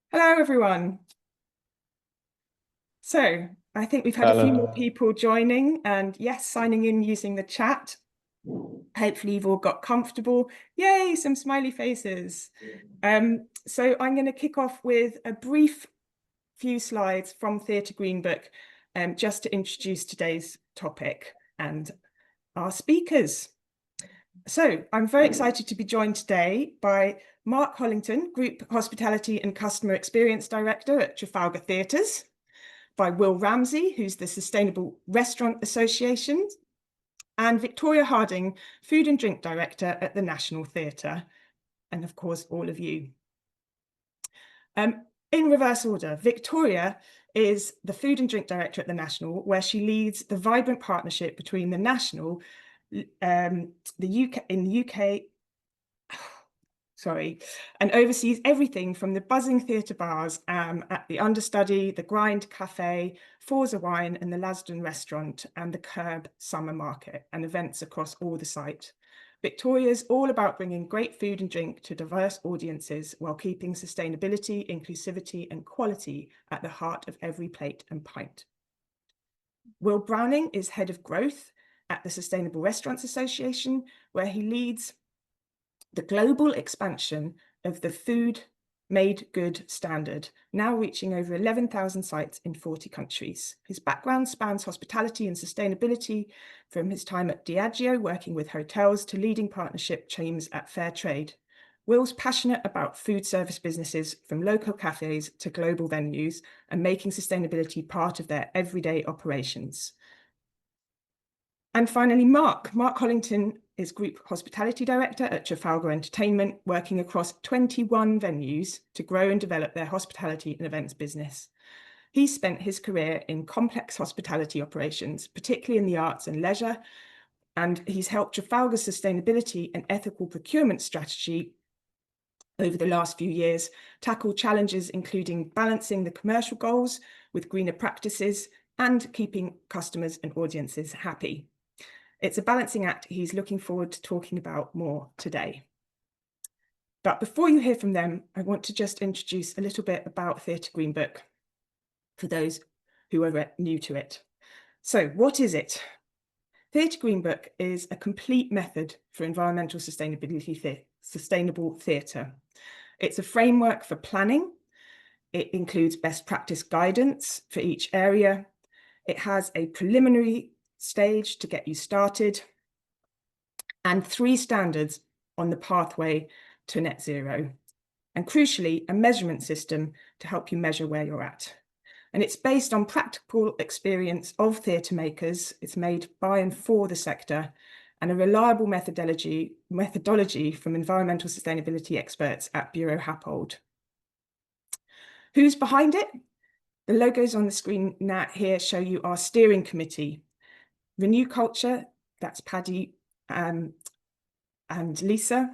Hello, everyone. So I think we've had a few more people joining and yes, signing in using the chat. Hopefully you've all got comfortable. Yay, some smiley faces. So I'm going to kick off with a brief few slides from Theatre Green Book just to introduce today's topic and our speakers. So I'm very excited to be joined today by Mark Hollington, Group Hospitality and Customer Experience Director at Trafalgar Theatres, by Will Ramsey, who's the Sustainable Restaurant Association, and Victoria Harding, Food and Drink Director at the National Theatre, and of course, all of you. In reverse order, Victoria is the Food and Drink Director at the National, where she leads the vibrant partnership between the National, the UK, and oversees everything from the buzzing theatre bars at the Understudy, the Grind Cafe, Forza Wine and the Lasden Restaurant and the Curb Summer Market and events across all the site. Victoria's all about bringing great food and drink to diverse audiences while keeping sustainability, inclusivity and quality at the heart of every plate and pint. Will Browning is Head of Growth at the Sustainable Restaurants Association, where he leads the global expansion of the Food Made Good standard, now reaching over 11,000 sites in 40 countries. His background spans hospitality and sustainability, from his time at Diageo, working with hotels, to leading partnership teams at Fair Trade. Will's passionate about food service businesses, from local cafes to global venues, and making sustainability part of their everyday operations. And finally, Mark Hollington is Group Hospitality Director at Trafalgar Entertainment, working across 21 venues to grow and develop their hospitality and events business. He spent his career in complex hospitality operations, particularly in the arts and leisure, and he's helped Trafalgar's sustainability and ethical procurement strategy over the last few years tackle challenges including balancing the commercial goals with greener practices and keeping customers and audiences happy. It's a balancing act he's looking forward to talking about more today. But before you hear from them, I want to just introduce a little bit about Theatre Green Book for those who are new to it. So what is it? Theatre Green Book is a complete method for environmental sustainable theatre. It's a framework for planning. It includes best practice guidance for each area. It has a preliminary stage to get you started, and 3 standards on the pathway to net zero, and crucially, a measurement system to help you measure where you're at. And it's based on practical experience of theatre makers. It's made by and for the sector, and a reliable methodology from environmental sustainability experts at Bureau Happold. Who's behind it? The logos on the screen now here show you our steering committee. Renew Culture, that's Paddy and Lisa,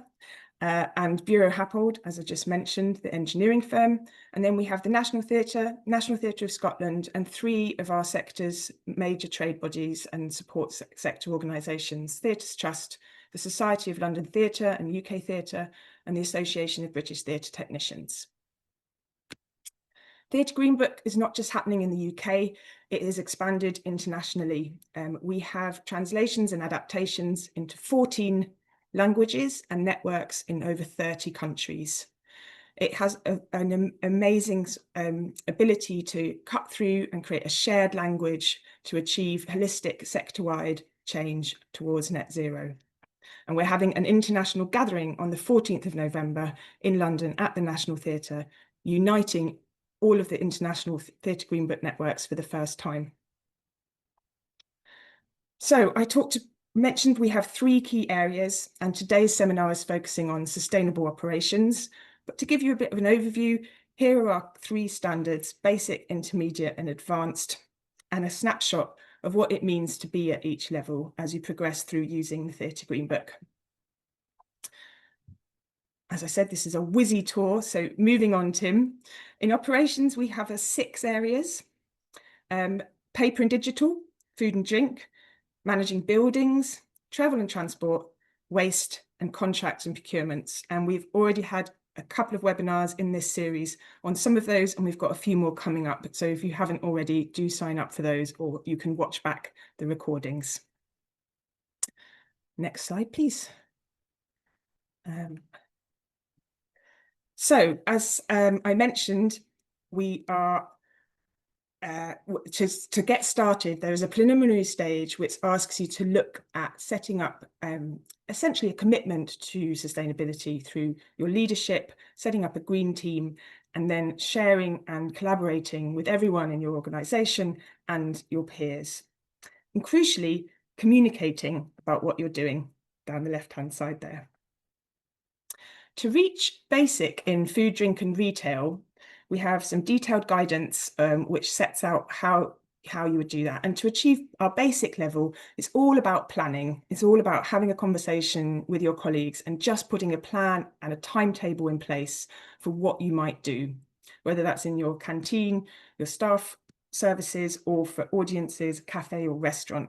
and Bureau Happold, as I just mentioned, the engineering firm. And then we have the National Theatre of Scotland, and 3 of our sector's major trade bodies and support sector organisations: Theatres Trust, the Society of London Theatre and UK Theatre, and the Association of British Theatre Technicians. Theatre Green Book is not just happening in the UK, it is expanded internationally. We have translations and adaptations into 14 languages and networks in over 30 countries. It has an amazing ability to cut through and create a shared language to achieve holistic sector-wide change towards net zero. And we're having an international gathering on the 14th of November in London at the National Theatre, uniting all of the international Theatre Green Book networks for the first time. So I mentioned we have 3 key areas, and today's seminar is focusing on sustainable operations. But to give you a bit of an overview, here are our 3 standards: basic, intermediate and advanced, and a snapshot of what it means to be at each level as you progress through using the Theatre Green Book. As I said, this is a whizzy tour, so moving on, Tim. In operations, we have 6 areas: paper and digital, food and drink, managing buildings, travel and transport, waste, and contracts and procurements. And we've already had a couple of webinars in this series on some of those, and we've got a few more coming up. So if you haven't already, do sign up for those, or you can watch back the recordings. Next slide, please. So as I mentioned, we are to get started, there is a preliminary stage which asks you to look at setting up essentially a commitment to sustainability through your leadership, setting up a green team, and then sharing and collaborating with everyone in your organisation and your peers. And crucially, communicating about what you're doing down the left-hand side there. To reach basic in food, drink and retail, we have some detailed guidance which sets out how you would do that. And to achieve our basic level, it's all about planning. It's all about having a conversation with your colleagues and just putting a plan and a timetable in place for what you might do, whether that's in your canteen, your staff services, or for audiences, cafe or restaurant.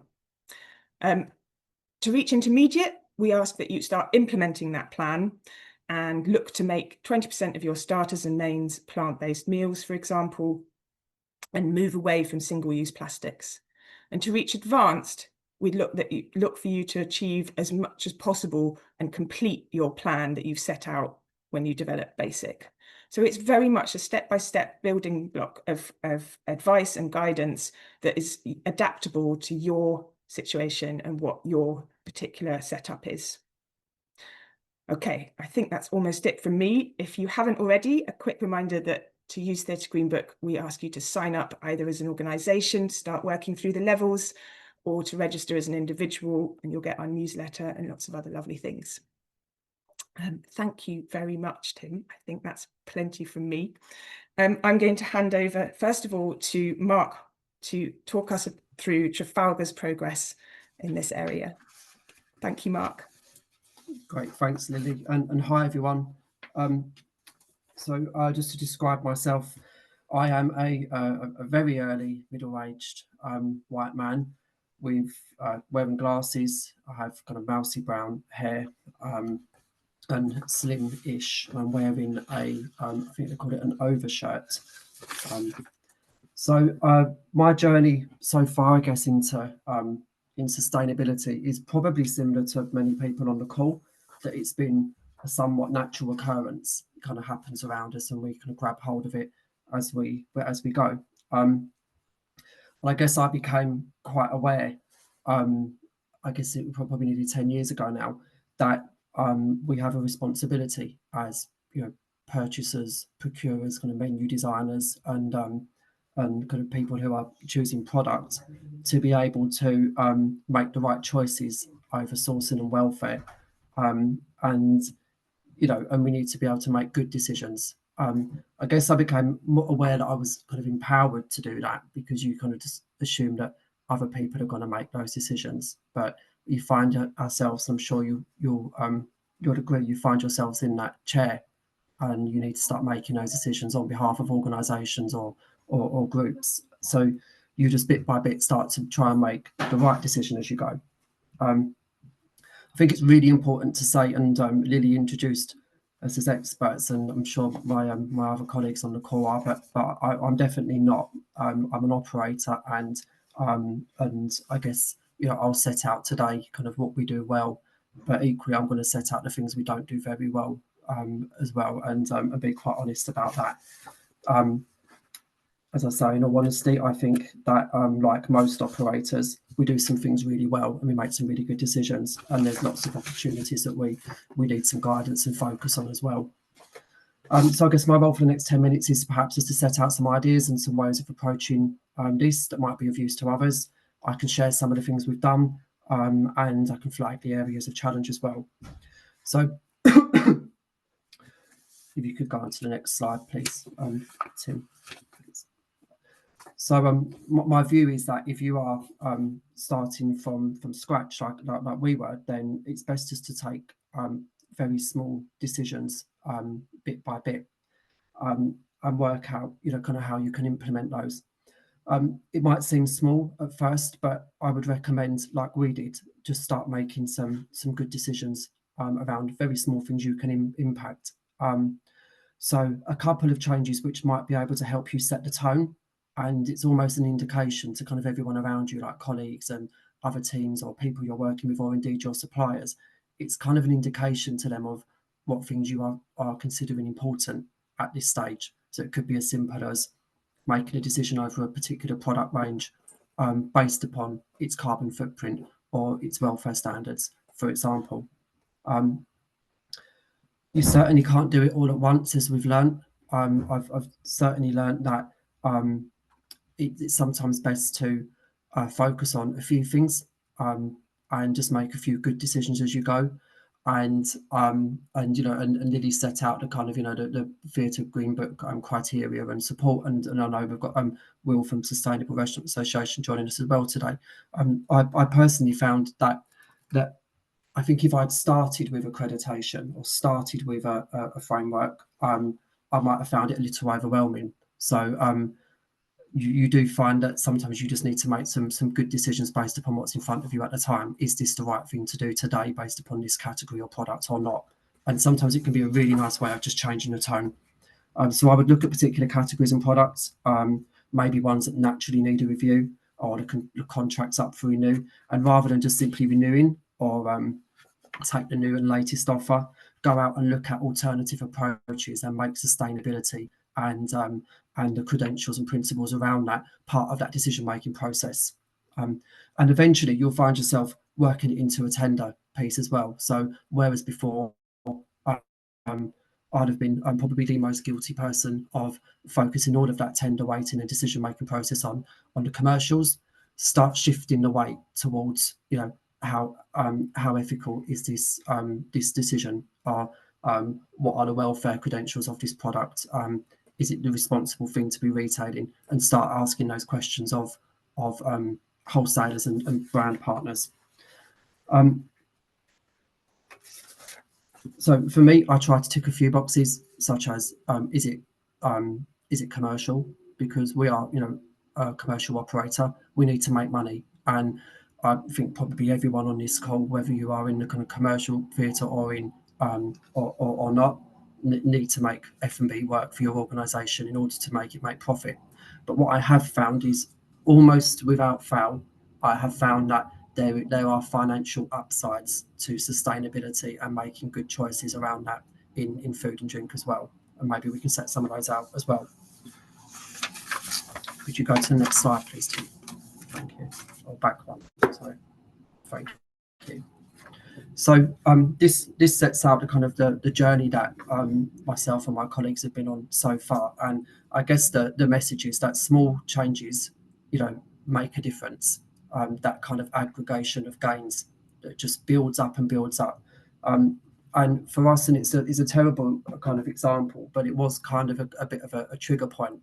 To reach intermediate, we ask that you start implementing that plan and look to make 20% of your starters and mains plant-based meals, for example, and move away from single-use plastics. And to reach advanced, we'd look for you to achieve as much as possible and complete your plan that you've set out when you develop basic. So it's very much a step-by-step building block of advice and guidance that is adaptable to your situation and what your particular setup is. Okay, I think that's almost it from me. If you haven't already, a quick reminder that to use Theatre Green Book, we ask you to sign up either as an organisation, start working through the levels, or to register as an individual, and you'll get our newsletter and lots of other lovely things. Thank you very much, Tim. I think that's plenty from me. I'm going to hand over, first of all, to Mark to talk us through Trafalgar's progress in this area. Thank you, Mark. Great, thanks, Lily, and hi everyone. So just to describe myself, I am a very early middle-aged white man with wearing glasses. I have kind of mousy brown hair and slim-ish. I'm wearing a I think they call it an overshirt. So my journey so far, I guess, into in sustainability is probably similar to many people on the call, that it's been a somewhat natural occurrence. It kind of happens around us and we kind of grab hold of it as we go. And I guess I became quite aware, I guess it probably nearly 10 years ago now, that we have a responsibility as, you know, purchasers, procurers, kind of menu designers, and kind of people who are choosing products, to be able to make the right choices over sourcing and welfare, and you know, and we need to be able to make good decisions. I guess I became more aware that I was kind of empowered to do that, because you kind of just assume that other people are going to make those decisions, but you find ourselves, I'm sure you'll agree, you find yourselves in that chair, and you need to start making those decisions on behalf of organisations or groups. So you just bit by bit start to try and make the right decision as you go. I think it's really important to say, and Lily introduced us as experts, and I'm sure my other colleagues on the call are, but I'm definitely not. I'm an operator, and I guess, you know, I'll set out today kind of what we do well, but equally I'm going to set out the things we don't do very well as well, and be quite honest about that. As I say, in all honesty, I think that like most operators, we do some things really well and we make some really good decisions, and there's lots of opportunities that we need some guidance and focus on as well. So I guess my role for the next 10 minutes is perhaps just to set out some ideas and some ways of approaching this that might be of use to others. I can share some of the things we've done, and I can flag the areas of challenge as well. So if you could go on to the next slide, please, Tim. So my view is that if you are starting from scratch like we were, then it's best just to take very small decisions bit by bit, and work out, you know, kind of how you can implement those. It might seem small at first, but I would recommend, like we did, just start making some good decisions around very small things you can impact. So a couple of changes which might be able to help you set the tone, and it's almost an indication to kind of everyone around you, like colleagues and other teams or people you're working with, or indeed your suppliers. It's kind of an indication to them of what things you are considering important at this stage. So it could be as simple as making a decision over a particular product range based upon its carbon footprint or its welfare standards, for example. You certainly can't do it all at once, as we've learned. I've certainly learned that it's sometimes best to focus on a few things and just make a few good decisions as you go. And Lily set out the kind of the Theatre Green Book criteria and support, and I know we've got Will from Sustainable Restaurant Association joining us as well today. I personally found that I think if I'd started with accreditation or started with a framework, I might have found it a little overwhelming. So you do find that sometimes you just need to make some good decisions based upon what's in front of you at the time. Is this the right thing to do today based upon this category or product or not? And sometimes it can be a really nice way of just changing the tone. So I would look at particular categories and products, maybe ones that naturally need a review or the contracts up for renew. And rather than just simply renewing or take the new and latest offer, go out and look at alternative approaches and make sustainability and the credentials and principles around that part of that decision-making process. And eventually you'll find yourself working it into a tender piece as well. So whereas before I'd have been probably the most guilty person of focusing all of that tender weighting and decision-making process on the commercials, start shifting the weight towards, how ethical is this decision, or what are the welfare credentials of this product? Is it the responsible thing to be retailing? And start asking those questions of wholesalers and brand partners. So for me, I try to tick a few boxes, such as is it commercial? Because we are, a commercial operator. We need to make money, and I think probably everyone on this call, whether you are in the kind of commercial theatre or in or not, need to make F&B work for your organisation in order to make profit. But what I have found is, almost without fail, I have found that there are financial upsides to sustainability and making good choices around that in food and drink as well. And maybe we can set some of those out as well. Could you go to the next slide, please, Tim? Thank you. Or back one. Sorry. Thank you. So this sets out the kind of the journey that myself and my colleagues have been on so far. And I guess the message is that small changes, make a difference. That kind of aggregation of gains that just builds up and builds up. And for us, and it's a terrible kind of example, but it was kind of a bit of a trigger point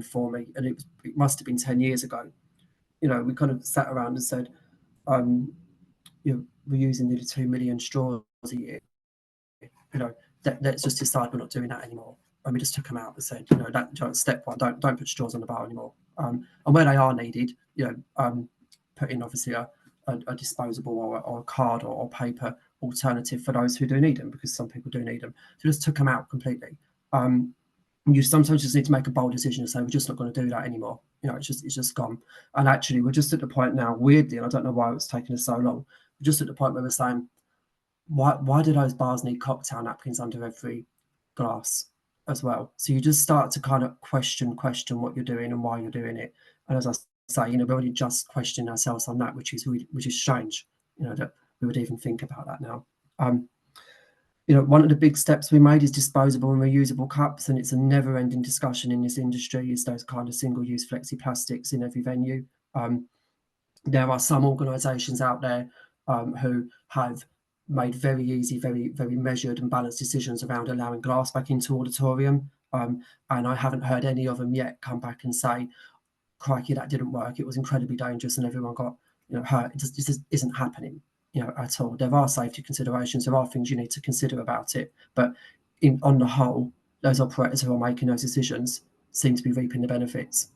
for me. And it must have been 10 years ago. We kind of sat around and said, we're using nearly 2 million straws a year. Let's just decide we're not doing that anymore. And we just took them out and said, step one, don't put straws on the bar anymore. And where they are needed, put in obviously a disposable or a card or paper alternative for those who do need them, because some people do need them. So just took them out completely. You sometimes just need to make a bold decision and say, we're just not going to do that anymore. It's just gone. And actually, we're just at the point now, weirdly, and I don't know why it's taken us so long, we're just at the point where we're saying, why do those bars need cocktail napkins under every glass as well? So you just start to kind of question what you're doing and why you're doing it. And as I say, we're only just questioning ourselves on that, which is strange, that we would even think about that now. One of the big steps we made is disposable and reusable cups, and it's a never-ending discussion in this industry, is those kind of single-use flexi plastics in every venue. There are some organisations out there who have made very easy, very, very measured and balanced decisions around allowing glass back into auditorium, and I haven't heard any of them yet come back and say, crikey, that didn't work, it was incredibly dangerous and everyone got hurt. It just isn't happening at all. There are safety considerations, there are things you need to consider about it, but on the whole, those operators who are making those decisions seem to be reaping the benefits.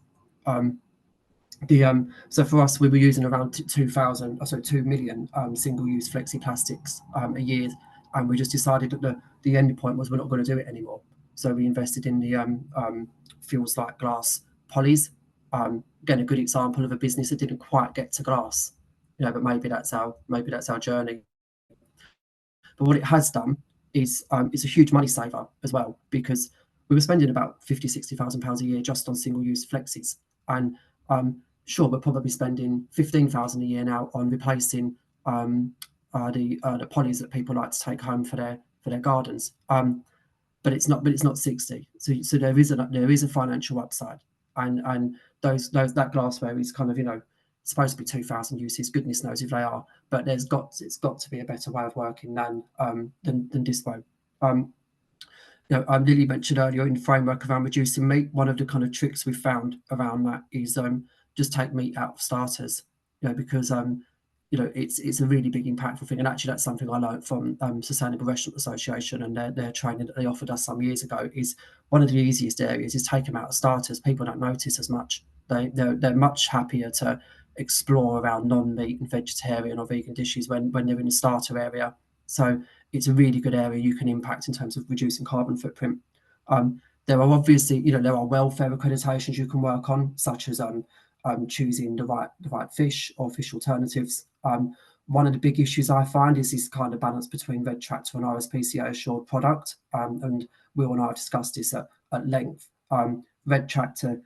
So for us, we were using around 2 million single-use flexi plastics a year, and we just decided that the end point was we're not going to do it anymore. So we invested in the feels like glass polys. Again, a good example of a business that didn't quite get to glass, but maybe that's our journey. But what it has done is it's a huge money saver as well, because we were spending about £50,000-60,000 a year just on single-use flexes, and sure, we're probably spending 15,000 a year now on replacing the polys that people like to take home for their gardens. But it's not 60. So there is a financial upside, and that glassware is kind of supposed to be 2,000 uses. Goodness knows if they are, but it's got to be a better way of working than this way. Lily mentioned earlier in the framework around reducing meat. One of the kind of tricks we've found around that is just take meat out of starters, because it's a really big impactful thing. And actually, that's something I learned from Sustainable Restaurant Association and their training that they offered us some years ago. Is one of the easiest areas is take them out of starters. People don't notice as much. They're much happier to explore around non-meat and vegetarian or vegan dishes when they're in the starter area. So it's a really good area you can impact in terms of reducing carbon footprint. There are obviously, there are welfare accreditations you can work on, such as choosing the right fish or fish alternatives. One of the big issues I find is this kind of balance between Red Tractor and RSPCA assured product, and Will and I have discussed this at length. Red Tractor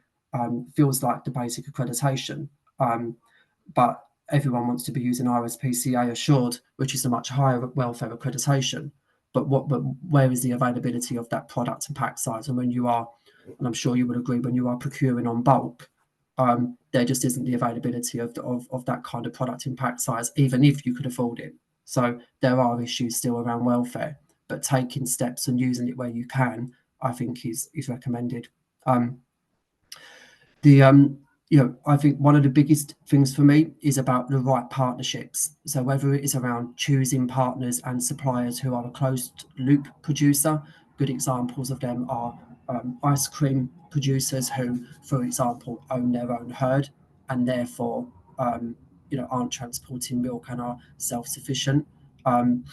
feels like the basic accreditation, but everyone wants to be using RSPCA assured, which is a much higher welfare accreditation. But where is the availability of that product and pack size? And when you are, and I'm sure you would agree, when you are procuring on bulk, there just isn't the availability of that kind of product in pack size, even if you could afford it. So there are issues still around welfare, but taking steps and using it where you can, I think, is recommended. I think one of the biggest things for me is about the right partnerships. So whether it is around choosing partners and suppliers who are a closed loop producer, good examples of them are ice cream producers who, for example, own their own herd and therefore aren't transporting milk and are self-sufficient. And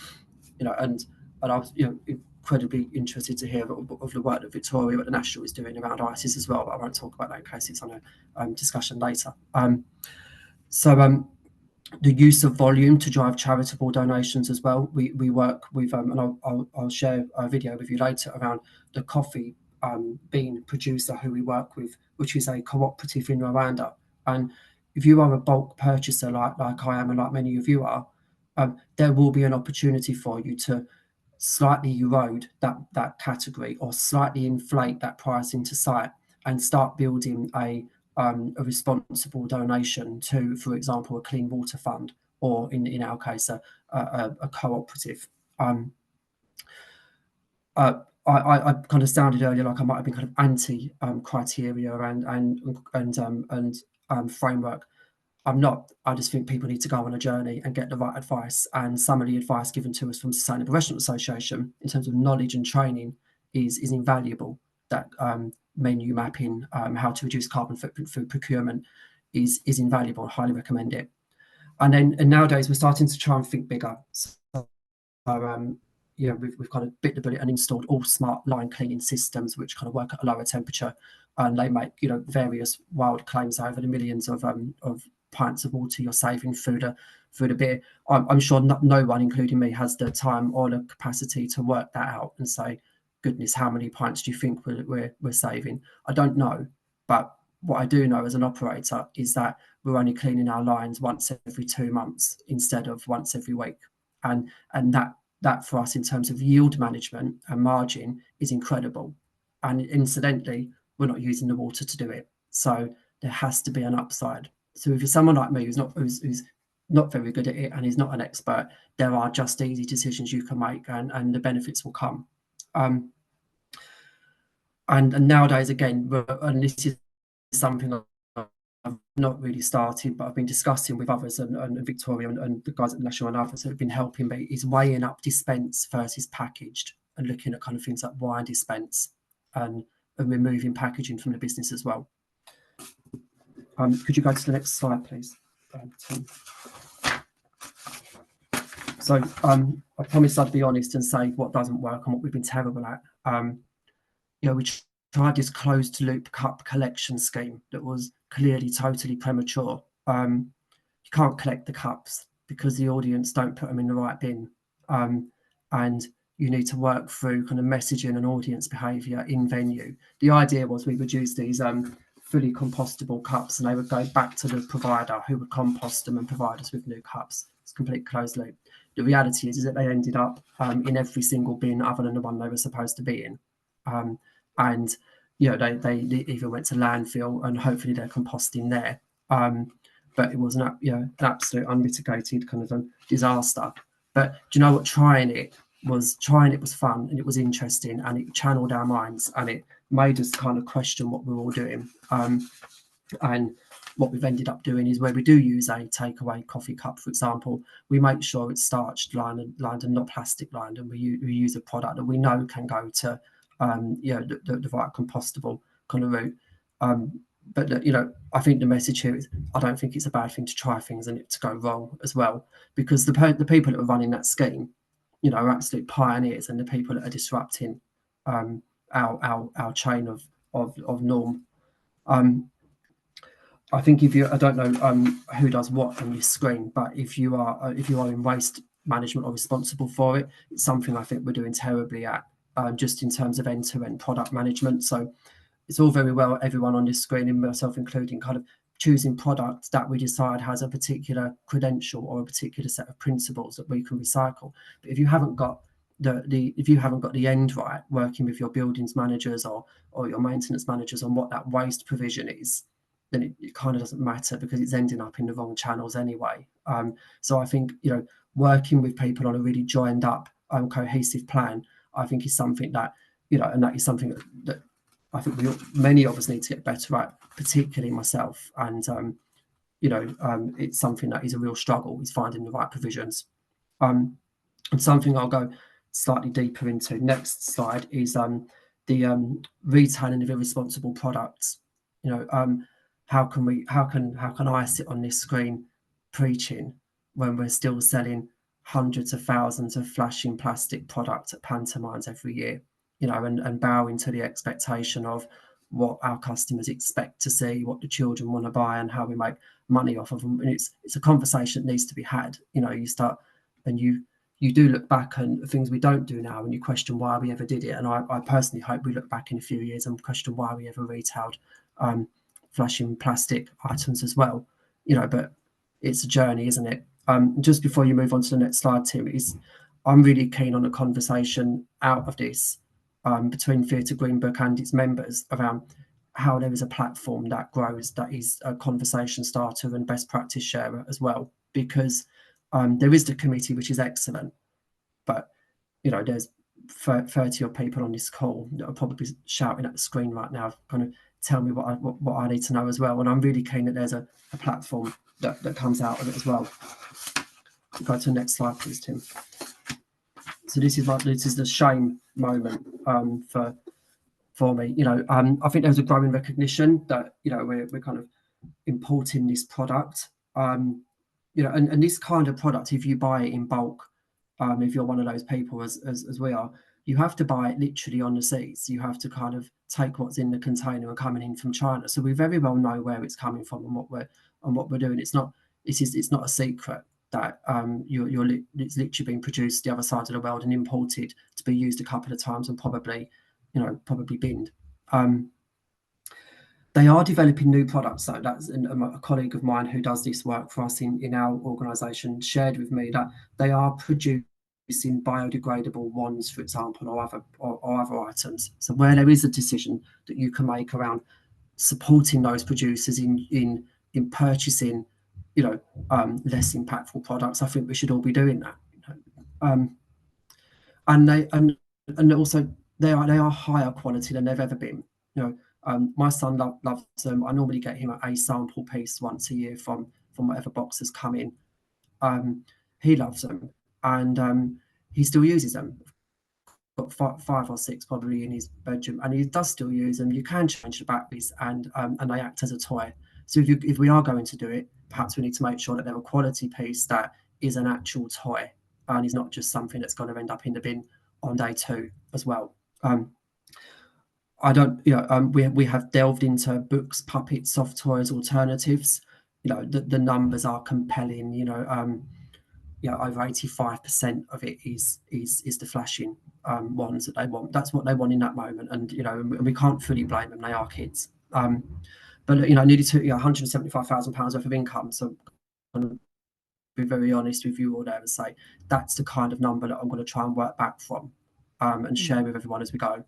I was incredibly interested to hear of the work that Victoria at the National is doing around ICES as well, but I won't talk about that in case it's on a discussion later. The use of volume to drive charitable donations as well. We work with, and I'll share a video with you later around the coffee bean producer who we work with, which is a cooperative in Rwanda. And if you are a bulk purchaser like I am and like many of you are, there will be an opportunity for you to slightly erode that category or slightly inflate that price into sight and start building a responsible donation to, for example, a clean water fund, or in our case, a cooperative. I kind of sounded earlier like I might have been kind of anti criteria and framework. I'm not. I just think people need to go on a journey and get the right advice. And some of the advice given to us from Sustainable Restaurant Association in terms of knowledge and training is invaluable. That menu mapping, how to reduce carbon footprint through procurement is invaluable. I highly recommend it. And nowadays we're starting to try and think bigger. So, we've kind of bit the bullet and installed all smart line cleaning systems, which kind of work at a lower temperature, and they make various wild claims over the millions of pints of water you're saving through the beer. I'm sure no one, including me, has the time or the capacity to work that out and say, goodness, how many pints do you think we're saving? I don't know, but what I do know as an operator is that we're only cleaning our lines once every 2 months instead of once every week, and that for us in terms of yield management and margin is incredible. And incidentally, we're not using the water to do it, so there has to be an upside. So if you're someone like me who's not very good at it and is not an expert, there are just easy decisions you can make, and the benefits will come. And nowadays, again, and this is something I've not really started, but I've been discussing with others and Victoria and the guys at the National and others that have been helping me, is weighing up dispense versus packaged and looking at kind of things like wine dispense and removing packaging from the business as well. Could you go to the next slide, please? Tim. So I promised I'd be honest and say what doesn't work and what we've been terrible at. we tried this closed loop cup collection scheme that was clearly totally premature. You can't collect the cups because the audience don't put them in the right bin, and you need to work through kind of messaging and audience behaviour in venue. The idea was we would use these fully compostable cups, and they would go back to the provider, who would compost them and provide us with new cups. It's a complete closed loop. The reality is that they ended up in every single bin other than the one they were supposed to be in. And they either went to landfill, and hopefully they're composting there. But it was an absolute unmitigated kind of disaster. But do you know what? Trying it was fun, and it was interesting, and it channeled our minds, and it made us kind of question what we're all doing. And what we've ended up doing is, where we do use a takeaway coffee cup, for example, we make sure it's starched lined and not plastic lined, and we use a product that we know can go to the right compostable kind of route. But I think the message here is, I don't think it's a bad thing to try things and it to go wrong as well, because the people that are running that scheme, are absolute pioneers, and the people that are disrupting our chain of norm. I think I don't know who does what on this screen, but if you are in waste management or responsible for it, it's something I think we're doing terribly at, just in terms of end-to-end product management. So it's all very well, everyone on this screen, and myself including, kind of choosing products that we decide has a particular credential or a particular set of principles that we can recycle. But if you haven't got the end right, working with your buildings managers or your maintenance managers on what that waste provision is, then it kind of doesn't matter, because it's ending up in the wrong channels anyway. So I think working with people on a really joined up, cohesive plan, I think is something that and that is something that I think many of us need to get better at, particularly myself. And it's something that is a real struggle, is finding the right provisions. And something I'll go slightly deeper into. Next slide is the retailing of irresponsible products. How can I sit on this screen preaching when we're still selling hundreds of thousands of flashing plastic products at pantomimes every year, and bowing to the expectation of what our customers expect to see, what the children want to buy, and how we make money off of them. And it's a conversation that needs to be had. You start, and you do look back on things we don't do now, and you question why we ever did it. And I personally hope we look back in a few years and question why we ever retailed flashing plastic items as well. But it's a journey, isn't it? Just before you move on to the next slide, Tim, I'm really keen on a conversation out of this between Theatre Green Book and its members around how there is a platform that grows, that is a conversation starter and best practice sharer as well. Because there is the committee, which is excellent, but there's 30 odd people on this call that are probably shouting at the screen right now, kind of tell me what I need to know as well. And I'm really keen that there's a platform that comes out of it as well. Go to the next slide, please, Tim. So this is the shame moment for me. I think there's a growing recognition that we're kind of importing this product. And this kind of product, if you buy it in bulk, if you're one of those people as we are, you have to buy it literally on the seas. You have to kind of take what's in the container and coming in from China. So we very well know where it's coming from and what we're doing. It's not a secret that it's literally been produced the other side of the world and imported to be used a couple of times and probably binned. They are developing new products, though. That's a colleague of mine who does this work for us in our organisation shared with me that they are producing biodegradable wands, for example, or other items. So where there is a decision that you can make around supporting those producers in purchasing, less impactful products, I think we should all be doing that. And also they are higher quality than they've ever been. My son loves them. I normally get him a sample piece once a year from whatever boxes come in. He loves them, and he still uses them. Got five or six probably in his bedroom, and he does still use them. You can change the batteries, and they act as a toy. So if we are going to do it, perhaps we need to make sure that they're a quality piece that is an actual toy, and is not just something that's going to end up in the bin on day 2 as well. I don't, you know, we have delved into books, puppets, soft toys, alternatives. You know, the numbers are compelling. You know, over 85% of it is the flashing ones that they want. That's what they want in that moment, and you know, and we can't fully blame them. They are kids. But you know, nearly £175,000 worth of income. So I'm going to be very honest with you all there and say that's the kind of number that I'm going to try and work back from, and share with everyone as we go.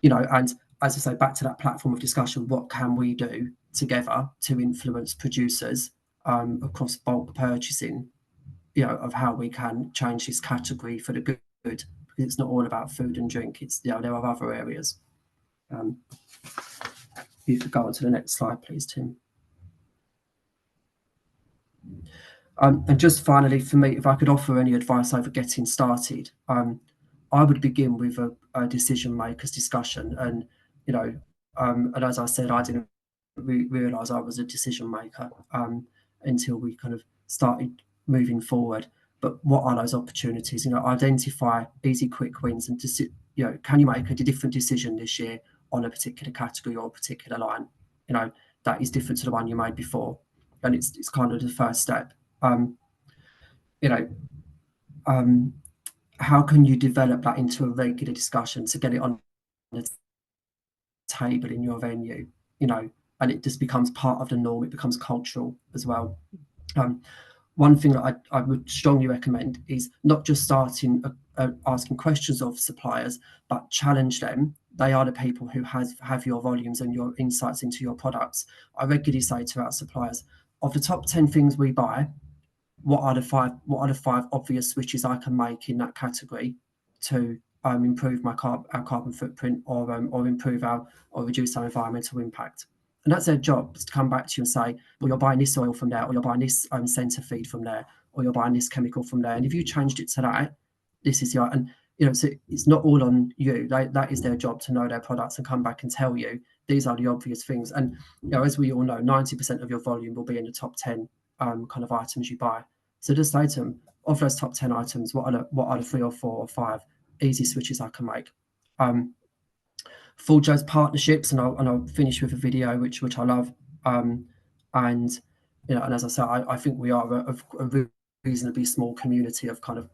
You know, and as I say, back to that platform of discussion, what can we do together to influence producers across bulk purchasing, you know, of how we can change this category for the good, because it's not all about food and drink. It's, you know, there are other areas. You could go on to the next slide, please, Tim. And just finally, for me, if I could offer any advice over getting started, I would begin with a decision makers discussion. And, you know, and as I said, I didn't realise I was a decision maker until we kind of started moving forward. But what are those opportunities? You know, identify easy, quick wins, and just, you know, can you make a different decision this year on a particular category or a particular line? You know, that is different to the one you made before, and it's kind of the first step. You know, how can you develop that into a regular discussion to get it on the table in your venue? You know, and it just becomes part of the norm. It becomes cultural as well. One thing that I would strongly recommend is not just starting asking questions of suppliers, but challenge them. They are the people who have your volumes and your insights into your products. I regularly say to our suppliers, of the top 10 things we buy, what are the five obvious switches I can make in that category to improve our carbon footprint, or improve or reduce our environmental impact? And that's their job, is to come back to you and say, well, you're buying this oil from there, or you're buying this centre feed from there, or you're buying this chemical from there. And if you changed it to that, this is your, and you know, so it's not all on you. That is their job, to know their products and come back and tell you these are the obvious things. And you know, as we all know, 90% of your volume will be in the top 10 kind of items you buy. So just say to them, of those top 10 items, what are the 3 or 4 or 5 easy switches I can make? Full Joe's partnerships, and I'll finish with a video which I love. And you know, and as I said, I think we are a reasonably small community of kind of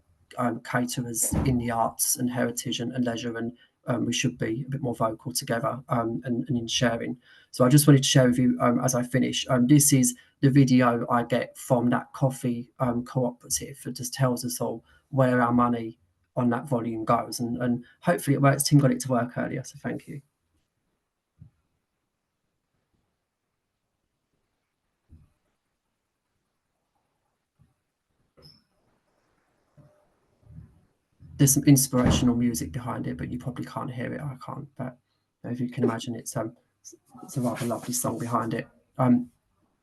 caterers in the arts and heritage and leisure, and we should be a bit more vocal together and in sharing. So I just wanted to share with you as I finish. This is the video I get from that coffee cooperative. It just tells us all where our money on that volume goes, and hopefully it works. Tim got it to work earlier, so thank you. There's some inspirational music behind it, but you probably can't hear it. I can't, but if you can imagine, it's a rather lovely song behind it.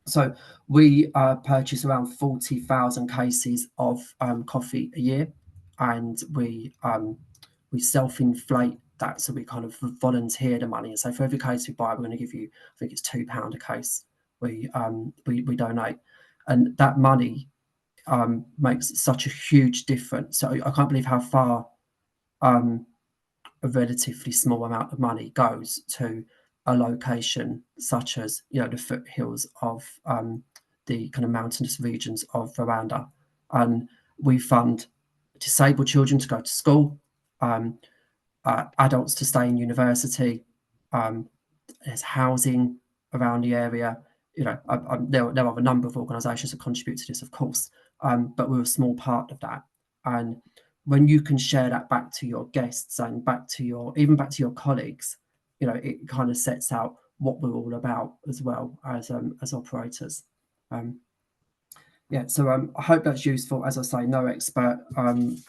So we purchase around 40,000 cases of coffee a year, and we self-inflate that. So we kind of volunteer the money. And so for every case we buy, we're going to give you, I think it's £2 a case. We donate, and that money makes such a huge difference. So I can't believe how far a relatively small amount of money goes to a location such as, you know, the foothills of the kind of mountainous regions of Rwanda. And we fund disabled children to go to school, adults to stay in university. There's housing around the area. You know, there are a number of organisations that contribute to this, of course, but we're a small part of that. And when you can share that back to your guests and back to your colleagues, you know, it kind of sets out what we're all about as well as operators. So I hope that's useful. As I say, no expert,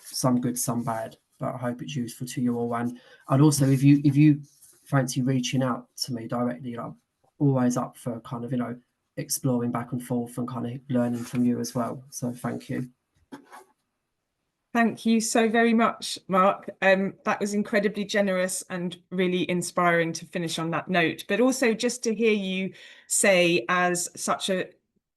some good, some bad, but I hope it's useful to you all. And also, if you fancy reaching out to me directly, you know, I'm always up for kind of, you know, exploring back and forth and kind of learning from you as well. So thank you. Thank you so very much, Mark. That was incredibly generous and really inspiring to finish on that note, but also just to hear you say, as such a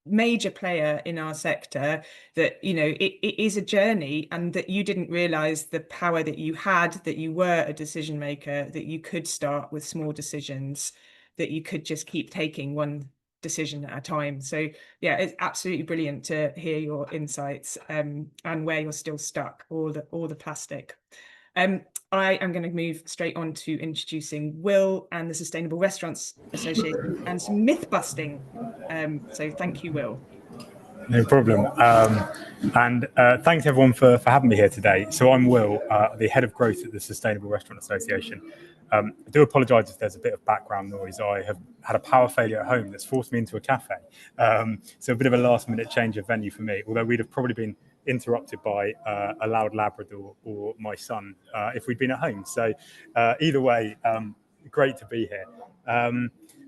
major player in our sector, that, you know, it is a journey, and that you didn't realize the power that you had, that you were a decision maker, that you could start with small decisions, that you could just keep taking one decision at a time. So yeah, it's absolutely brilliant to hear your insights, and where you're still stuck, all the plastic. I am going to move straight on to introducing Will and the Sustainable Restaurants Association and some myth busting. So thank you, Will. No problem. And thanks everyone for having me here today. So I'm Will, the head of growth at the Sustainable Restaurant Association. I do apologise if there's a bit of background noise. I have had a power failure at home that's forced me into a cafe. So a bit of a last minute change of venue for me, although we'd have probably been interrupted by a loud Labrador or my son if we'd been at home. So either way, great to be here.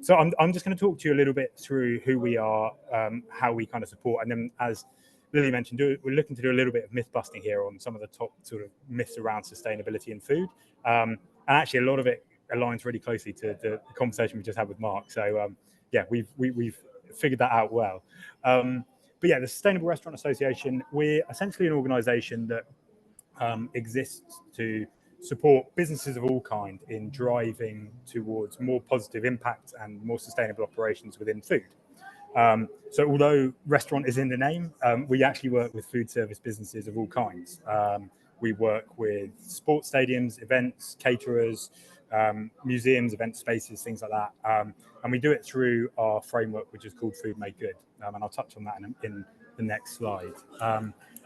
So I'm just going to talk to you a little bit through who we are, how we kind of support, and then, as Lily mentioned, we're looking to do a little bit of myth busting here on some of the top sort of myths around sustainability and food. And actually, a lot of it aligns really closely to the conversation we just had with Mark. So yeah, we've figured that out well. But yeah, the Sustainable Restaurant Association, we're essentially an organisation that exists to support businesses of all kind in driving towards more positive impact and more sustainable operations within food. So although restaurant is in the name, we actually work with food service businesses of all kinds. We work with sports stadiums, events, caterers, museums, event spaces, things like that. And we do it through our framework, which is called Food Made Good. And I'll touch on that in the next slide.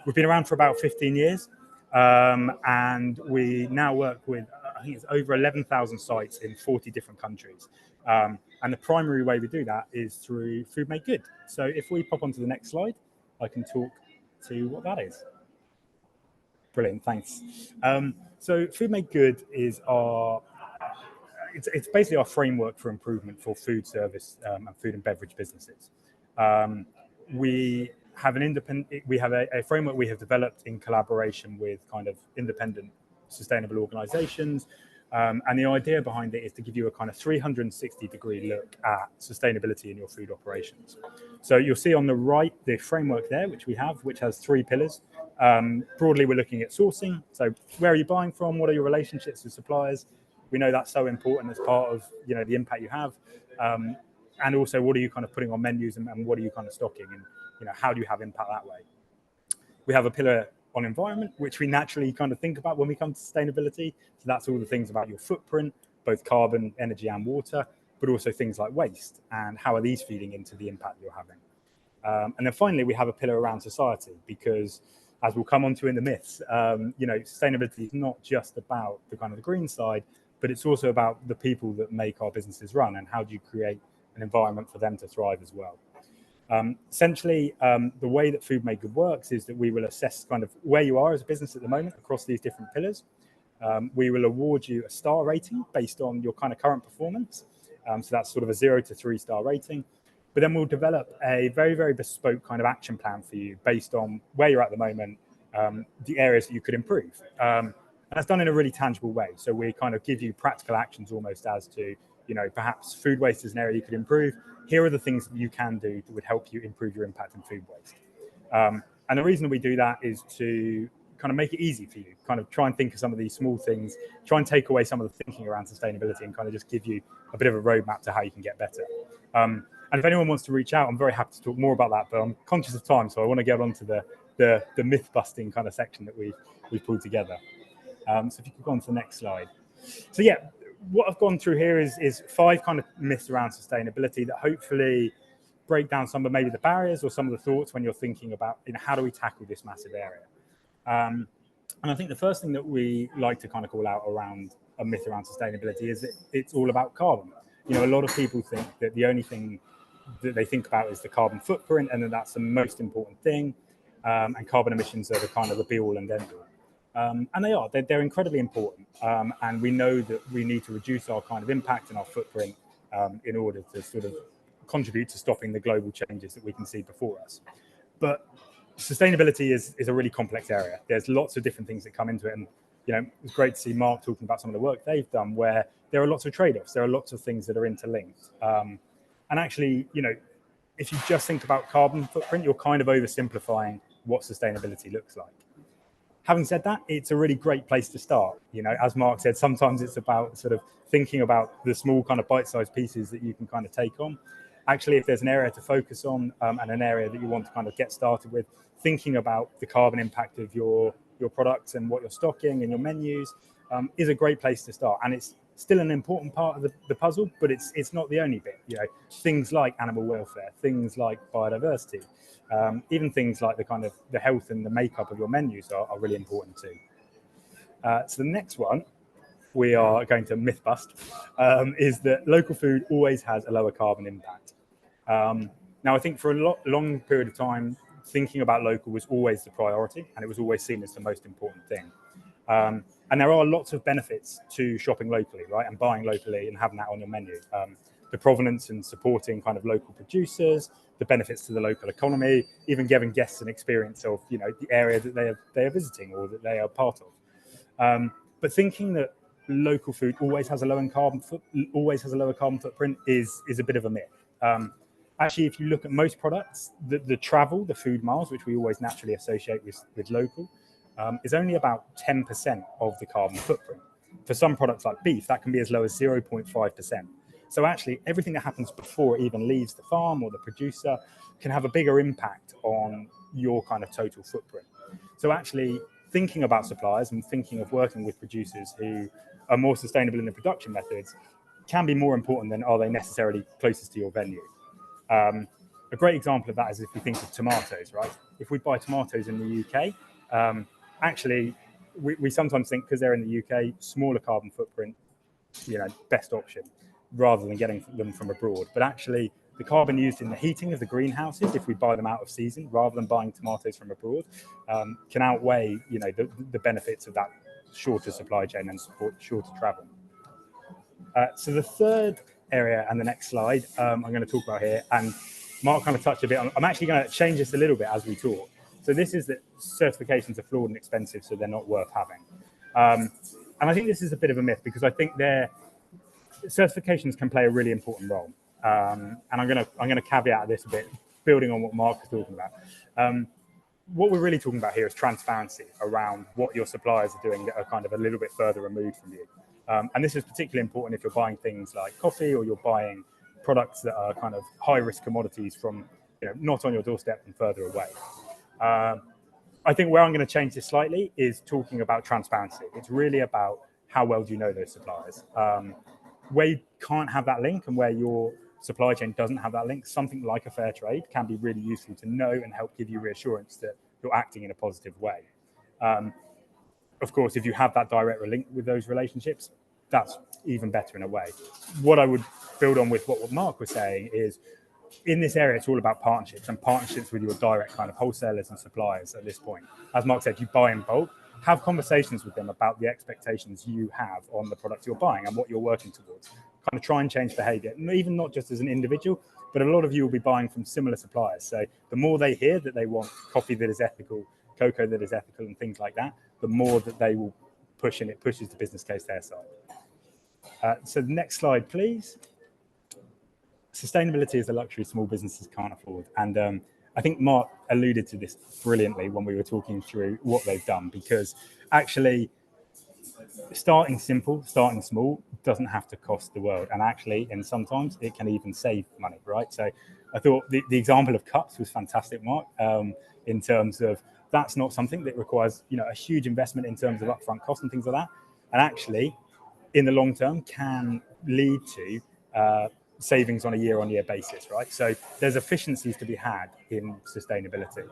We've been around for about 15 years. And we now work with, I think it's over 11,000 sites in 40 different countries. And the primary way we do that is through Food Made Good. So if we pop onto the next slide, I can talk to what that is. Brilliant, thanks. So Food Made Good is it's basically our framework for improvement for food service and food and beverage businesses. We have a framework we have developed in collaboration with kind of independent sustainable organizations. And the idea behind it is to give you a kind of 360-degree look at sustainability in your food operations. So you'll see on the right, the framework there, which has 3 pillars. Broadly, we're looking at sourcing. So where are you buying from? What are your relationships with suppliers? We know that's so important as part of, you know, the impact you have. And also, what are you kind of putting on menus, and what are you kind of stocking, and, you know, how do you have impact that way? We have a pillar on environment, which we naturally kind of think about when we come to sustainability. So that's all the things about your footprint, both carbon, energy and water, but also things like waste, and how are these feeding into the impact you're having. And then finally, we have a pillar around society, because as we'll come on to in the myths, you know, sustainability is not just about the kind of the green side, but it's also about the people that make our businesses run, and how do you create an environment for them to thrive as well. Essentially, the way that Food Made Good works is that we will assess kind of where you are as a business at the moment across these different pillars. We will award you a star rating based on your kind of current performance. So that's sort of a 0 to 3-star rating. But then we'll develop a very, very bespoke kind of action plan for you based on where you're at the moment, the areas that you could improve. And that's done in a really tangible way. So we kind of give you practical actions almost as to, you know, perhaps food waste is an area you could improve. Here are the things that you can do that would help you improve your impact in food waste. And the reason we do that is to kind of make it easy for you, kind of try and think of some of these small things, try and take away some of the thinking around sustainability, and kind of just give you a bit of a roadmap to how you can get better. And if anyone wants to reach out, I'm very happy to talk more about that, but I'm conscious of time, so I want to get on to the myth busting kind of section that we've pulled together. So if you could go on to the next slide. So yeah, what I've gone through here is 5 kind of myths around sustainability that hopefully break down some of maybe the barriers or some of the thoughts when you're thinking about, you know, how do we tackle this massive area. And I think the first thing that we like to kind of call out around a myth around sustainability is that it's all about carbon. You know, a lot of people think that the only thing that they think about is the carbon footprint, and that's the most important thing. And carbon emissions are the kind of the be all and end all. And they are, they're incredibly important. And we know that we need to reduce our kind of impact and our footprint in order to sort of contribute to stopping the global changes that we can see before us. But sustainability is a really complex area. There's lots of different things that come into it. And, you know, it's great to see Mark talking about some of the work they've done where there are lots of trade-offs. There are lots of things that are interlinked. And actually, you know, if you just think about carbon footprint, you're kind of oversimplifying what sustainability looks like. Having said that, it's a really great place to start. You know, as Mark said, sometimes it's about sort of thinking about the small kind of bite-sized pieces that you can kind of take on. Actually, if there's an area to focus on and an area that you want to kind of get started with, thinking about the carbon impact of your products and what you're stocking and your menus is a great place to start. And it's still an important part of the puzzle, but it's not the only bit. You know, things like animal welfare, things like biodiversity, even things like the kind of the health and the makeup of your menus are really important too. So the next one we are going to myth bust is that local food always has a lower carbon impact. Now, I think for a long period of time, thinking about local was always the priority, and it was always seen as the most important thing. And there are lots of benefits to shopping locally, right, and buying locally and having that on your menu. The provenance and supporting kind of local producers, the benefits to the local economy, even giving guests an experience of, you know, the area that they are visiting or that they are part of. But thinking that local food always has a lower carbon footprint is a bit of a myth. Actually, if you look at most products, the travel, the food miles, which we always naturally associate with local, is only about 10% of the carbon footprint. For some products like beef, that can be as low as 0.5%. So actually, everything that happens before it even leaves the farm or the producer can have a bigger impact on your kind of total footprint. So actually, thinking about suppliers and thinking of working with producers who are more sustainable in the production methods can be more important than are they necessarily closest to your venue. A great example of that is if we think of tomatoes, right? If we buy tomatoes in the UK, actually, we sometimes think because they're in the UK, smaller carbon footprint, you know, best option, rather than getting them from abroad. But actually, the carbon used in the heating of the greenhouses, if we buy them out of season, rather than buying tomatoes from abroad, can outweigh, you know, the benefits of that shorter supply chain and support shorter travel. So the third area and the next slide I'm going to talk about here, and Mark kind of touched a bit on, I'm actually going to change this a little bit as we talk. So this is that certifications are flawed and expensive, so they're not worth having. And I think this is a bit of a myth because I think certifications can play a really important role. And I'm going to caveat this a bit, building on what Mark was talking about. What we're really talking about here is transparency around what your suppliers are doing that are kind of a little bit further removed from you. And this is particularly important if you're buying things like coffee or you're buying products that are kind of high-risk commodities from, you know, not on your doorstep and further away. I think where I'm going to change this slightly is talking about transparency. It's really about how well do you know those suppliers. Where you can't have that link and where your supply chain doesn't have that link, something like a fair trade can be really useful to know and help give you reassurance that you're acting in a positive way. Of course, if you have that direct link with those relationships, that's even better in a way. What I would build on with what Mark was saying is, in this area, it's all about partnerships and partnerships with your direct kind of wholesalers and suppliers at this point. As Mark said, you buy in bulk, have conversations with them about the expectations you have on the product you're buying and what you're working towards. Kind of try and change behavior, even not just as an individual, but a lot of you will be buying from similar suppliers. So the more they hear that they want coffee that is ethical, cocoa that is ethical and things like that, the more that they will push, and it pushes the business case their side. So the next slide, please. Sustainability is a luxury small businesses can't afford. And I think Mark alluded to this brilliantly when we were talking through what they've done, because actually starting simple, starting small doesn't have to cost the world. And actually, and sometimes it can even save money, right? So I thought the example of cups was fantastic, Mark, in terms of that's not something that requires, you know, a huge investment in terms of upfront costs and things like that. And actually, in the long term, can lead to savings on a year-on-year basis, right? So there's efficiencies to be had in sustainability.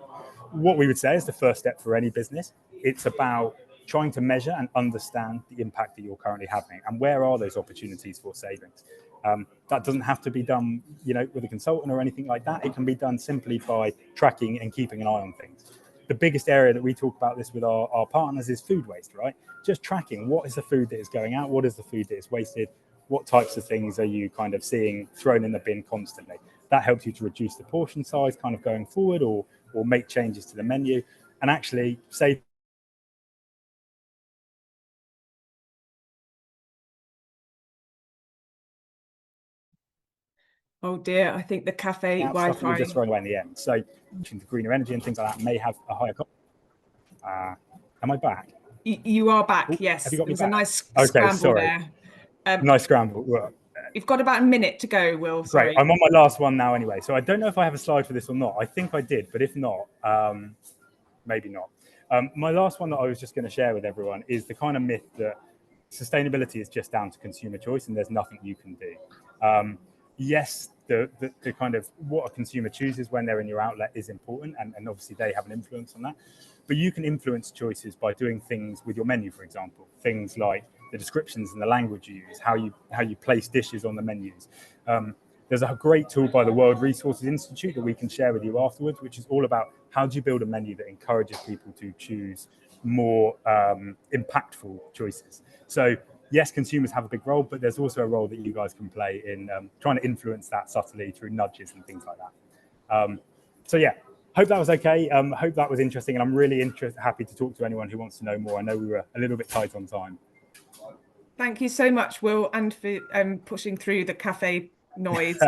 What we would say is the first step for any business, it's about trying to measure and understand the impact that you're currently having and where are those opportunities for savings. That doesn't have to be done, you know, with a consultant or anything like that. It can be done simply by tracking and keeping an eye on things. The biggest area that we talk about this with our partners is food waste, right? Just tracking what is the food that is going out, what is the food that is wasted, what types of things are you kind of seeing thrown in the bin constantly. That helps you to reduce the portion size kind of going forward or make changes to the menu and actually save. Oh dear, I think the cafe Stuff that we're Wi-Fi. just throwing away in the end. So the greener energy and things like that may have a higher cost. Am I back? You are back, Ooh, yes. have you got me There was back? a nice Okay, scramble sorry. there. Nice scramble. Well, You've got about a minute to go, Will. Sorry. great. I'm on my last one now anyway. So I don't know if I have a slide for this or not. I think I did, but if not, maybe not. My last one that I was just going to share with everyone is the kind of myth that sustainability is just down to consumer choice and there's nothing you can do. Yes, the kind of what a consumer chooses when they're in your outlet is important, and obviously they have an influence on that. But you can influence choices by doing things with your menu, for example, things like the descriptions and the language you use, how you place dishes on the menus. There's a great tool by the World Resources Institute that we can share with you afterwards, which is all about how do you build a menu that encourages people to choose more impactful choices. So yes, consumers have a big role, but there's also a role that you guys can play in trying to influence that subtly through nudges and things like that. So yeah, hope that was okay. Hope that was interesting, and I'm really happy to talk to anyone who wants to know more. I know we were a little bit tight on time. Thank you so much, Will, and for pushing through the cafe noise.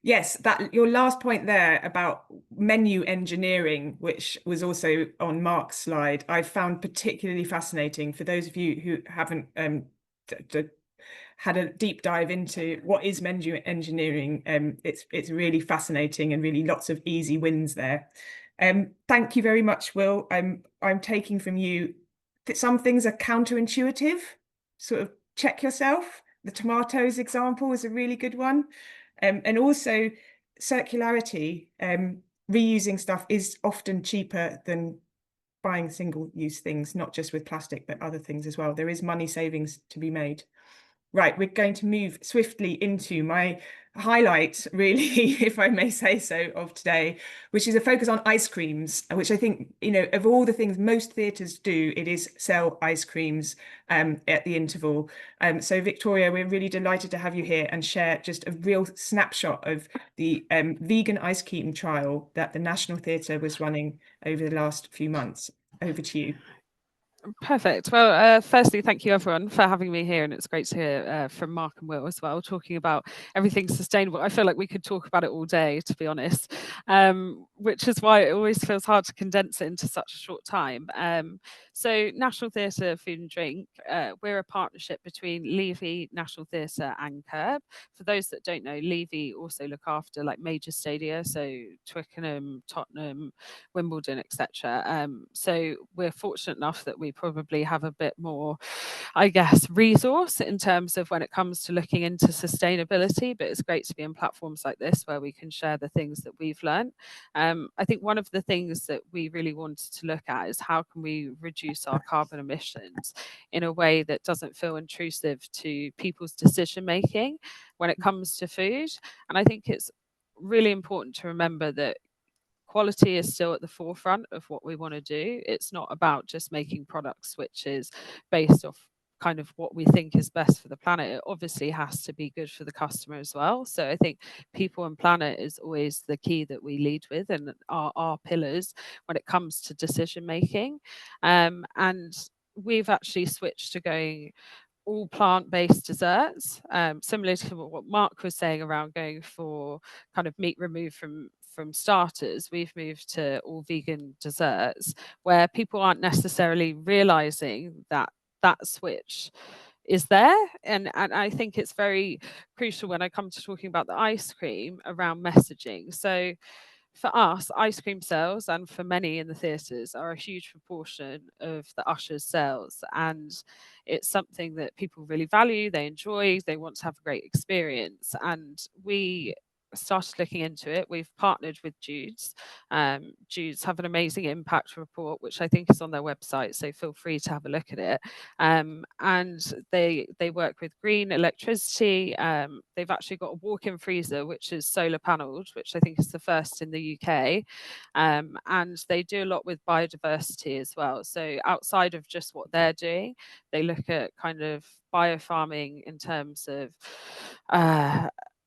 Yes, that your last point there about menu engineering, which was also on Mark's slide, I found particularly fascinating. For those of you who haven't had a deep dive into what is menu engineering, it's really fascinating and really lots of easy wins there. Thank you very much, Will. I'm taking from you that some things are counterintuitive. Sort of check yourself. The tomatoes example is a really good one. And also circularity, reusing stuff is often cheaper than buying single-use things, not just with plastic, but other things as well. There is money savings to be made. Right, we're going to move swiftly into my highlight, really, if I may say so, of today, which is a focus on ice creams, which I think, of all the things most theatres do, it is sell ice creams at the interval. So Victoria, we're really delighted to have you here and share just a real snapshot of the vegan ice cream trial that the National Theatre was running over the last few months. Over to you. Perfect. Well, firstly, thank you everyone for having me here, and it's great to hear from Mark and Will as well, talking about everything sustainable. I feel like we could talk about it all day, to be honest, which is why it always feels hard to condense it into such a short time. So National Theatre Food and Drink, we're a partnership between Levy, National Theatre and Curb. For those that don't know, Levy also look after like major stadia, so Twickenham, Tottenham, Wimbledon, etc. So we're fortunate enough that we probably have a bit more, I guess, resource in terms of when it comes to looking into sustainability, but it's great to be in platforms like this where we can share the things that we've learned. I think one of the things that we really wanted to look at is how can we reduce our carbon emissions in a way that doesn't feel intrusive to people's decision making when it comes to food. And I think it's really important to remember that quality is still at the forefront of what we want to do. It's not about just making products which is based off kind of what we think is best for the planet. It obviously has to be good for the customer as well. So I think people and planet is always the key that we lead with and our pillars when it comes to decision making. And we've actually switched to going all plant-based desserts, similar to what Mark was saying around going for kind of meat removed from starters. We've moved to all vegan desserts where people aren't necessarily realizing that switch is there. And I think it's very crucial when I come to talking about the ice cream around messaging. So for us, ice cream sales, and for many in the theatres, are a huge proportion of the ushers' sales. And it's something that people really value, they enjoy, they want to have a great experience. And we started looking into it. We've partnered with Jude's. Jude's have an amazing impact report, which I think is on their website, so feel free to have a look at it. And they work with green electricity. They've actually got a walk-in freezer, which is solar panelled, which I think is the first in the UK. And they do a lot with biodiversity as well. So outside of just what they're doing, they look at kind of biofarming in terms of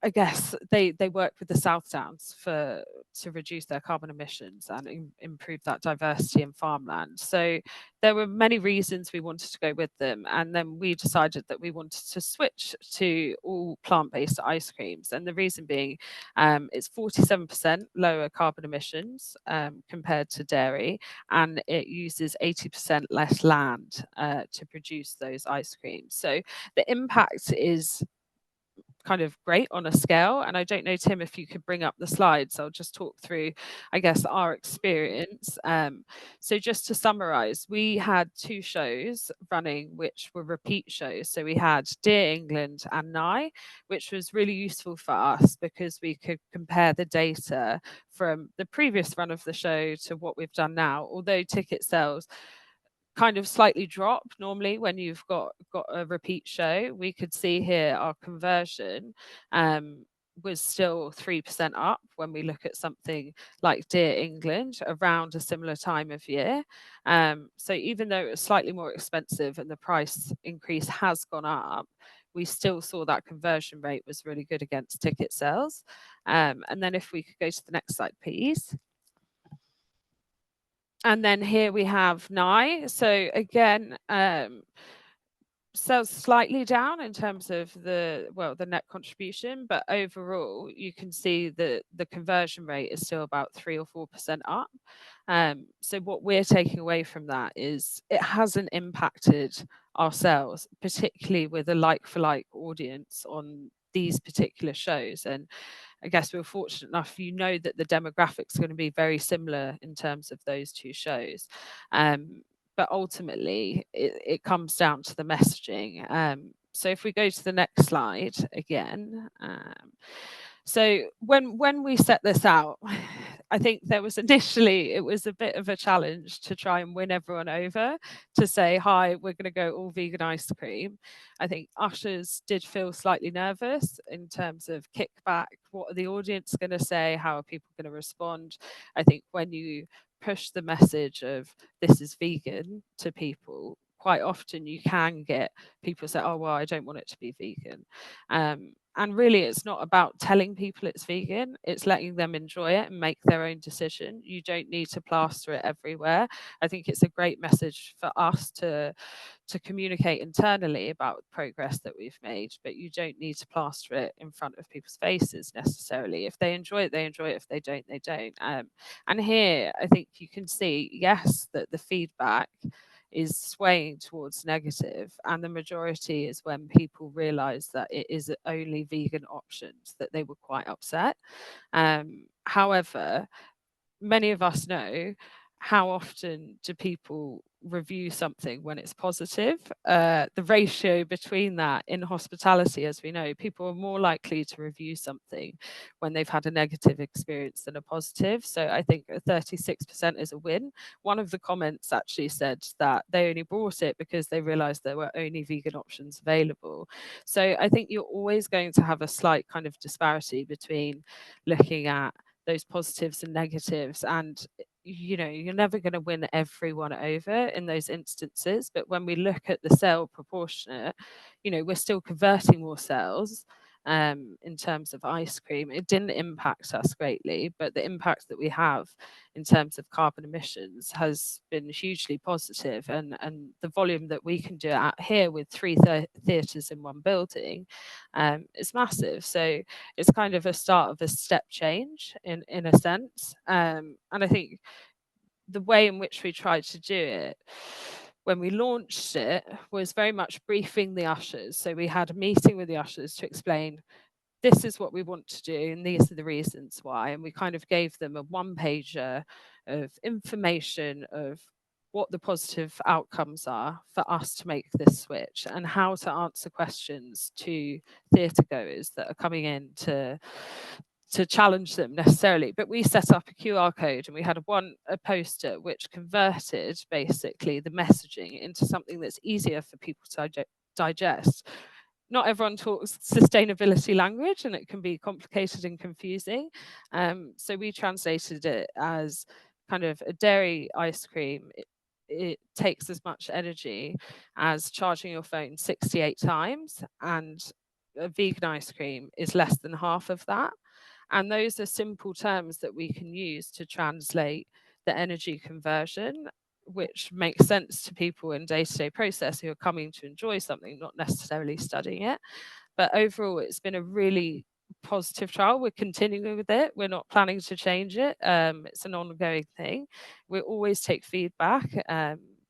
I guess they work with the South Downs for to reduce their carbon emissions and improve that diversity in farmland. So there were many reasons we wanted to go with them, and then we decided that we wanted to switch to all plant-based ice creams. And the reason being, it's 47% lower carbon emissions compared to dairy, and it uses 80% less land to produce those ice creams. So the impact is kind of great on a scale. And I don't know, Tim, if you could bring up the slides. I'll just talk through, I guess, our experience. So just to summarize, we had 2 shows running which were repeat shows. So we had Dear England and NI, which was really useful for us because we could compare the data from the previous run of the show to what we've done now, although ticket sales kind of slightly drop normally when you've got a repeat show. We could see here our conversion was still 3% up when we look at something like Dear England around a similar time of year. So even though it was slightly more expensive and the price increase has gone up, we still saw that conversion rate was really good against ticket sales. And then if we could go to the next slide, please. And then here we have NI. So again, sales slightly down in terms of the net contribution, but overall you can see that the conversion rate is still about 3 or 4% up. So what we're taking away from that is it hasn't impacted our sales, particularly with a like-for-like audience on these particular shows. And I guess we're fortunate enough, that the demographics are going to be very similar in terms of those 2 shows. But ultimately, it comes down to the messaging. So if we go to the next slide again. So when we set this out, I think there was initially, it was a bit of a challenge to try and win everyone over to say, hi, we're going to go all vegan ice cream. I think ushers did feel slightly nervous in terms of kickback. What are the audience going to say? How are people going to respond? I think when you push the message of this is vegan to people, quite often you can get people say, oh, well, I don't want it to be vegan. And really, it's not about telling people it's vegan. It's letting them enjoy it and make their own decision. You don't need to plaster it everywhere. I think it's a great message for us to communicate internally about progress that we've made, but you don't need to plaster it in front of people's faces necessarily. If they enjoy it, they enjoy it. If they don't, they don't. And here, I think you can see, yes, that the feedback is swaying towards negative, and the majority is when people realize that it is only vegan options that they were quite upset. However, many of us know, how often do people review something when it's positive? The ratio between that in hospitality, as we know, people are more likely to review something when they've had a negative experience than a positive. So I think 36% is a win. One of the comments actually said that they only bought it because they realized there were only vegan options available. So I think you're always going to have a slight kind of disparity between looking at those positives and negatives, and you're never going to win everyone over in those instances. But when we look at the sale proportionate, we're still converting more sales in terms of ice cream. It didn't impact us greatly, but the impact that we have in terms of carbon emissions has been hugely positive, and the volume that we can do out here with 3 theatres in one building is massive. So it's kind of a start of a step change in a sense. And I think the way in which we tried to do it when we launched it was very much briefing the ushers. So we had a meeting with the ushers to explain, this is what we want to do, and these are the reasons why. And we kind of gave them a 1-pager of information of what the positive outcomes are for us to make this switch, and how to answer questions to theatre goers that are coming in to challenge them necessarily. But we set up a QR code, and we had a poster which converted basically the messaging into something that's easier for people to digest. Not everyone talks sustainability language, and it can be complicated and confusing. So we translated it as kind of a dairy ice cream. It takes as much energy as charging your phone 68 times, and a vegan ice cream is less than half of that. And those are simple terms that we can use to translate the energy conversion, which makes sense to people in day-to-day process who are coming to enjoy something, not necessarily studying it. But overall, it's been a really positive trial. We're continuing with it. We're not planning to change it. It's an ongoing thing. We always take feedback.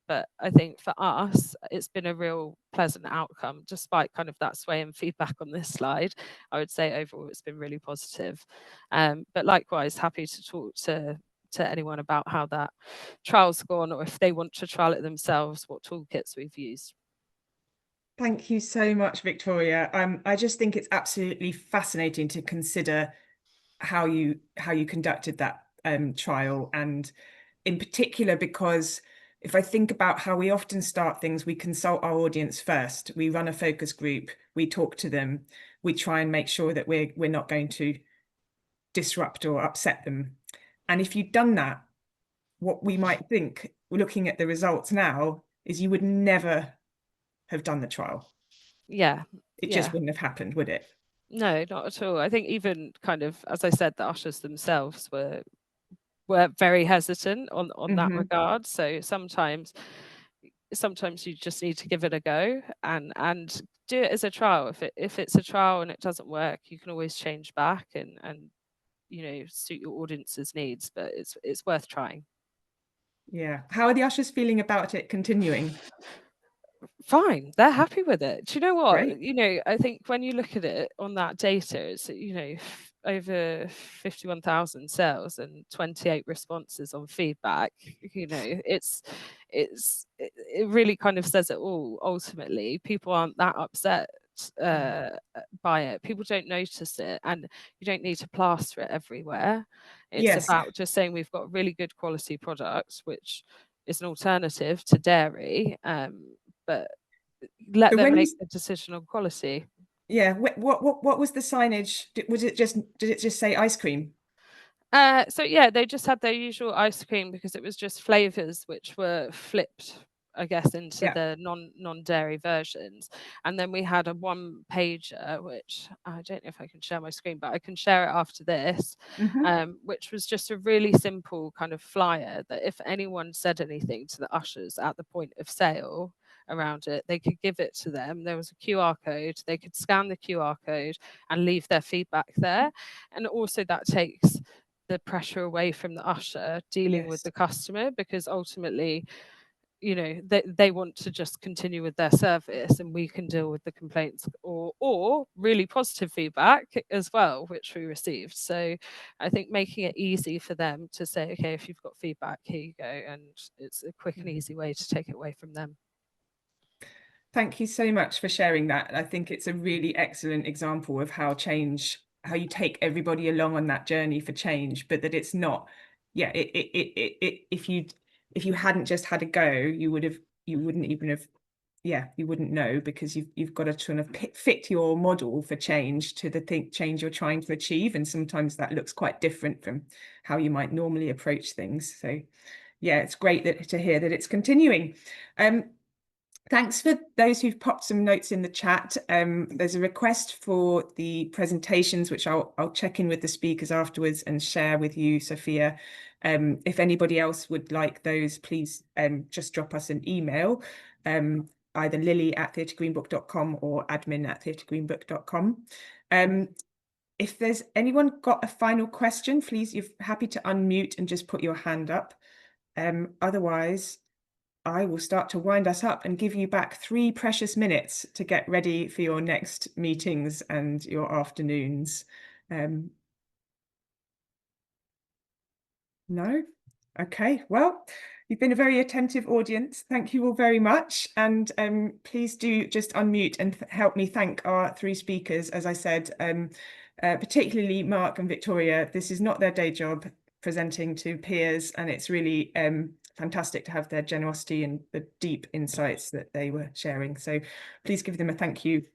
But I think for us, it's been a real pleasant outcome, despite kind of that sway in feedback on this slide. I would say overall, it's been really positive. But likewise, happy to talk to anyone about how that trial's gone, or if they want to trial it themselves, what toolkits we've used. Thank you so much, Victoria. I just think it's absolutely fascinating to consider how you conducted that trial, and in particular because if I think about how we often start things, we consult our audience first. We run a focus group, we talk to them, we try and make sure that we're not going to disrupt or upset them. And if you'd done that, what we might think, looking at the results now, is you would never have done the trial. Yeah. It just wouldn't have happened, would it? No, not at all. I think even kind of, as I said, the ushers themselves were very hesitant on that regard. So sometimes you just need to give it a go and do it as a trial. If it's a trial and it doesn't work, you can always change back and suit your audience's needs, but it's worth trying. Yeah. How are the ushers feeling about it continuing? Fine, they're happy with it. Do you know what? Great. I think when you look at it on that data, it's over 51,000 sales and 28 responses on feedback. It really kind of says it all. Ultimately, people aren't that upset by it. People don't notice it, and you don't need to plaster it everywhere. It's about just saying we've got really good quality products, which is an alternative to dairy, but let them make the decision on quality. Yeah. What was the signage? Did it just say ice cream? So yeah, they just had their usual ice cream because it was just flavors which were flipped, I guess, into the non-dairy versions. And then we had a one pager, which I don't know if I can share my screen, but I can share it after this, which was just a really simple kind of flyer that if anyone said anything to the ushers at the point of sale around it, they could give it to them. There was a QR code. They could scan the QR code and leave their feedback there. And also that takes the pressure away from the usher dealing with the customer, because ultimately they want to just continue with their service, and we can deal with the complaints or really positive feedback as well, which we received. So I think making it easy for them to say, okay, if you've got feedback, here you go, and it's a quick and easy way to take it away from them. Thank you so much for sharing that. I think it's a really excellent example of how you take everybody along on that journey for change, but that it's not, if you hadn't just had a go, you wouldn't know, because you've got to kind of fit your model for change to the change you're trying to achieve. And sometimes that looks quite different from how you might normally approach things. So yeah, it's great to hear that it's continuing. Thanks for those who've popped some notes in the chat. There's a request for the presentations, which I'll check in with the speakers afterwards and share with you, Sophia. If anybody else would like those, please just drop us an email, either lily@theatregreenbook.com or admin@theatregreenbook.com. If there's anyone got a final question, please, you're happy to unmute and just put your hand up. Otherwise, I will start to wind us up and give you back 3 precious minutes to get ready for your next meetings and your afternoons. No? Okay, well, you've been a very attentive audience. Thank you all very much. And please do just unmute and help me thank our 3 speakers. As I said, particularly Mark and Victoria, this is not their day job, presenting to peers, and it's really fantastic to have their generosity and the deep insights that they were sharing. So please give them a thank you